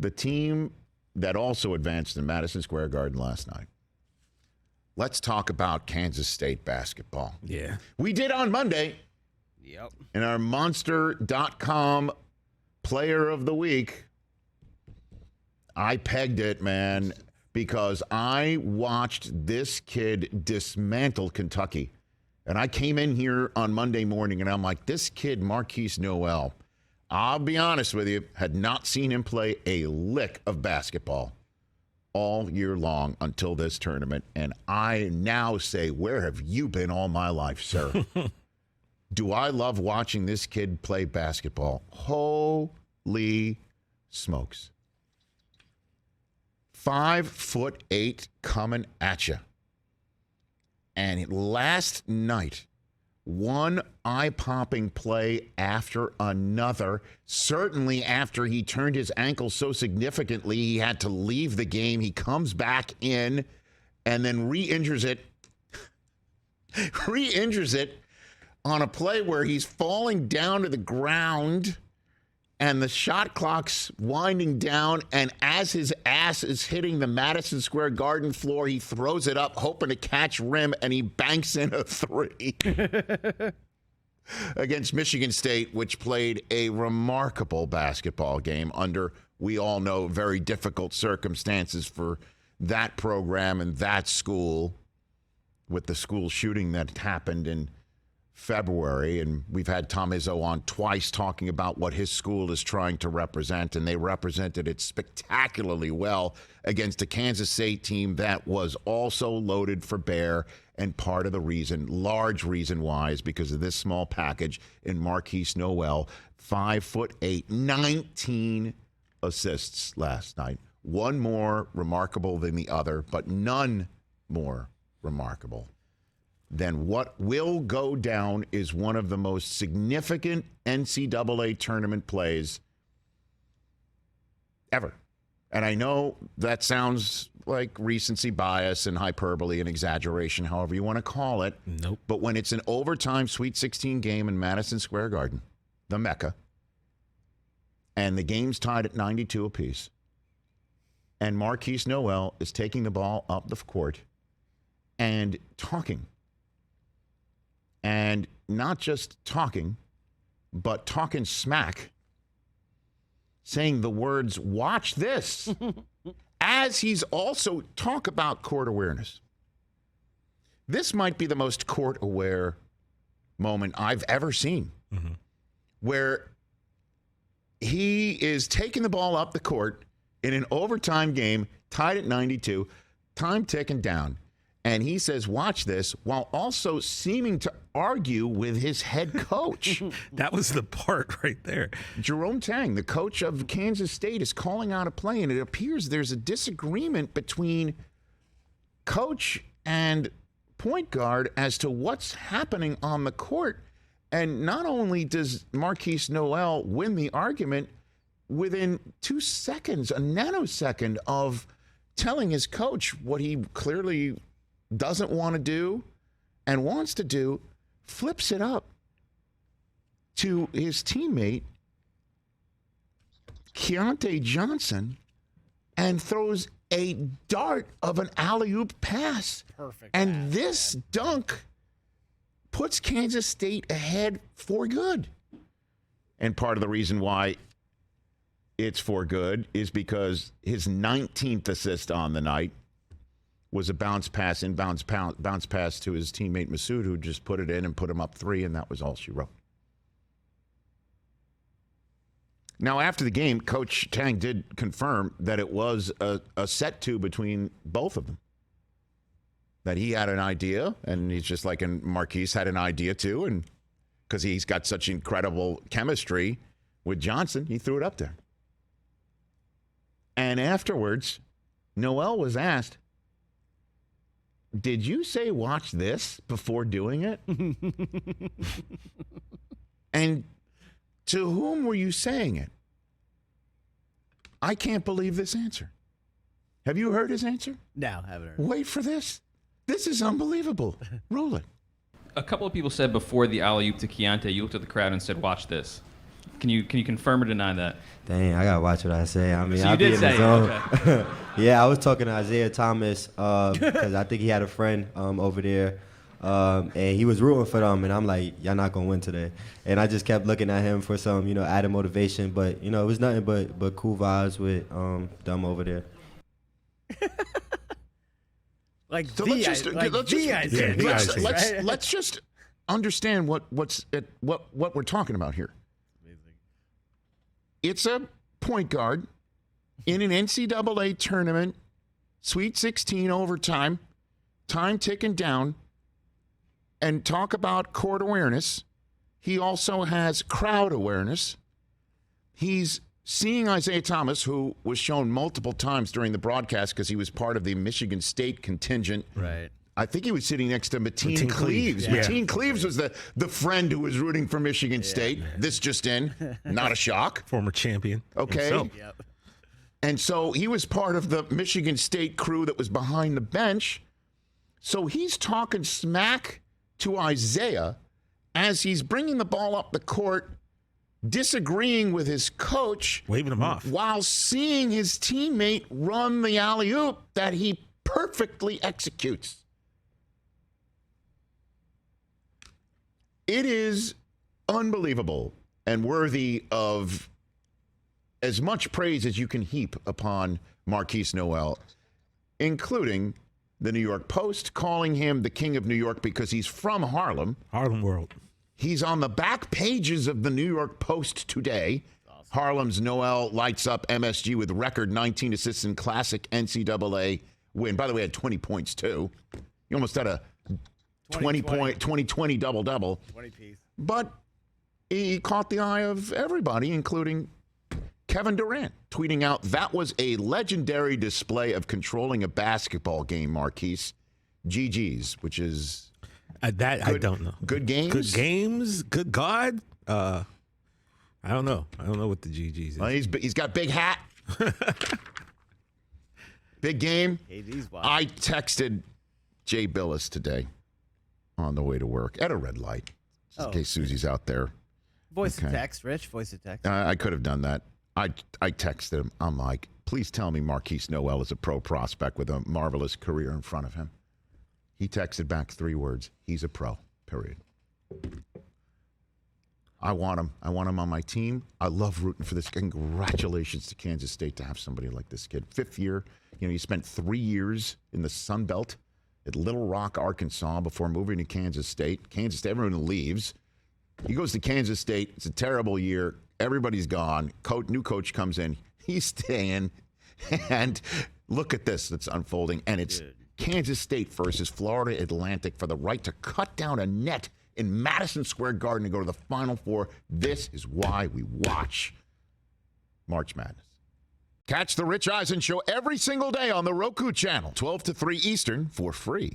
the team that also advanced in Madison Square Garden last night. Let's talk about Kansas State basketball. Yeah. We did on Monday. Yep. In our Monster.com Player of the Week, I pegged it, man, because I watched this kid dismantle Kentucky. And I came in here on Monday morning, and I'm like, this kid, Markquis Nowell, I'll be honest with you, had not seen him play a lick of basketball all year long until this tournament. And I now say, where have you been all my life, sir? Do I love watching this kid play basketball? Holy smokes. 5'8" coming at you. And last night, one eye-popping play after another. Certainly after he turned his ankle so significantly, he had to leave the game. He comes back in and then re-injures it. Re-injures it on a play where he's falling down to the ground and the shot clock's winding down, and as his ass is hitting the Madison Square Garden floor, he throws it up, hoping to catch rim, and he banks in a three against Michigan State, which played a remarkable basketball game under, we all know, very difficult circumstances for that program and that school, with the school shooting that happened in February. And we've had Tom Izzo on twice talking about what his school is trying to represent, and they represented it spectacularly well against a Kansas State team that was also loaded for bear. And part of the reason, large reason why, is because of this small package in Markquis Nowell, 5'8", 19 assists last night. One more remarkable than the other, but none more remarkable than what will go down is one of the most significant NCAA tournament plays ever. And I know that sounds like recency bias and hyperbole and exaggeration, however you want to call it. Nope. But when it's an overtime Sweet 16 game in Madison Square Garden, the Mecca, and the game's tied at 92 apiece, and Markquis Nowell is taking the ball up the court and talking. And not just talking, but talking smack, saying the words, watch this, as he's also talk about court awareness. This might be the most court-aware moment I've ever seen, where he is taking the ball up the court in an overtime game, tied at 92, time ticking down. And he says, watch this, while also seeming to argue with his head coach. That was the part right there. Jerome Tang, the coach of Kansas State, is calling out a play, and it appears there's a disagreement between coach and point guard as to what's happening on the court. And not only does Markquis Nowell win the argument, within 2 seconds, a nanosecond of telling his coach what he clearly doesn't want to do and wants to do, flips it up to his teammate, Keontae Johnson, and throws a dart of an alley-oop pass. Perfect. And this dunk puts Kansas State ahead for good. And part of the reason why it's for good is because his 19th assist on the night was a bounce pass to his teammate Masood, who just put it in and put him up 3, and that was all she wrote. Now, after the game, Coach Tang did confirm that it was a set to between both of them. That he had an idea, and he's just like, and Markquis had an idea too, and because he's got such incredible chemistry with Johnson, he threw it up there. And afterwards, Nowell was asked, did you say watch this before doing it? And to whom were you saying it? I can't believe this answer. Have you heard his answer? No, haven't heard. Wait for this. This is unbelievable. Roll it. A couple of people said before the alley-oop to Keontae, you looked at the crowd and said, watch this. Can you confirm or deny that? Dang, I gotta watch what I say. I mean, So you I'll be did in say the it, zone. okay. Yeah, I was talking to Isaiah Thomas because I think he had a friend over there, and he was rooting for them, and I'm like, y'all not gonna win today. And I just kept looking at him for some, added motivation. But it was nothing but cool vibes with them over there. Like So let's just understand what we're talking about here. It's a point guard in an NCAA tournament, Sweet 16 overtime, time ticking down, and talk about court awareness. He also has crowd awareness. He's seeing Isaiah Thomas, who was shown multiple times during the broadcast because he was part of the Michigan State contingent. Right. I think he was sitting next to Mateen Cleaves. Yeah. Mateen Cleaves was the friend who was rooting for Michigan State. This just in. Not a shock. Former champion. Okay. himself. Yep. And so he was part of the Michigan State crew that was behind the bench. So he's talking smack to Isaiah as he's bringing the ball up the court, disagreeing with his coach. Waving him off. While seeing his teammate run the alley-oop that he perfectly executes. It is unbelievable and worthy of as much praise as you can heap upon Markquis Nowell, including the New York Post calling him the king of New York because he's from Harlem. Harlem World. He's on the back pages of the New York Post today. Awesome. Harlem's Nowell lights up MSG with record 19 assists in classic NCAA win. By the way, had 20 points too. He almost had a 20-20 double-double. 20-piece. But he caught the eye of everybody, including Kevin Durant, tweeting out, "That was a legendary display of controlling a basketball game, Markquis. GG's," which is I don't know. Good games? Good games? Good God? I don't know. I don't know what the GG's is. Well, he's got big hat. Big game. KD's wild. I texted Jay Billis today on the way to work at a red light, just in case Susie's out there. Voice to text, Rich. Voice to text. I could have done that. I texted him. I'm like, please tell me Markquis Nowell is a pro prospect with a marvelous career in front of him. He texted back 3 words. He's a pro, period. I want him. I want him on my team. I love rooting for this. Congratulations to Kansas State to have somebody like this kid. 5th year. He spent 3 years in the Sun Belt at Little Rock, Arkansas before moving to Kansas State. Kansas State, everyone leaves. He goes to Kansas State. It's a terrible year. Everybody's gone. New coach comes in. He's staying. And look at this that's unfolding. And it's Kansas State versus Florida Atlantic for the right to cut down a net in Madison Square Garden to go to the Final Four. This is why we watch March Madness. Catch the Rich Eisen Show every single day on the Roku channel, 12 to 3 Eastern, for free.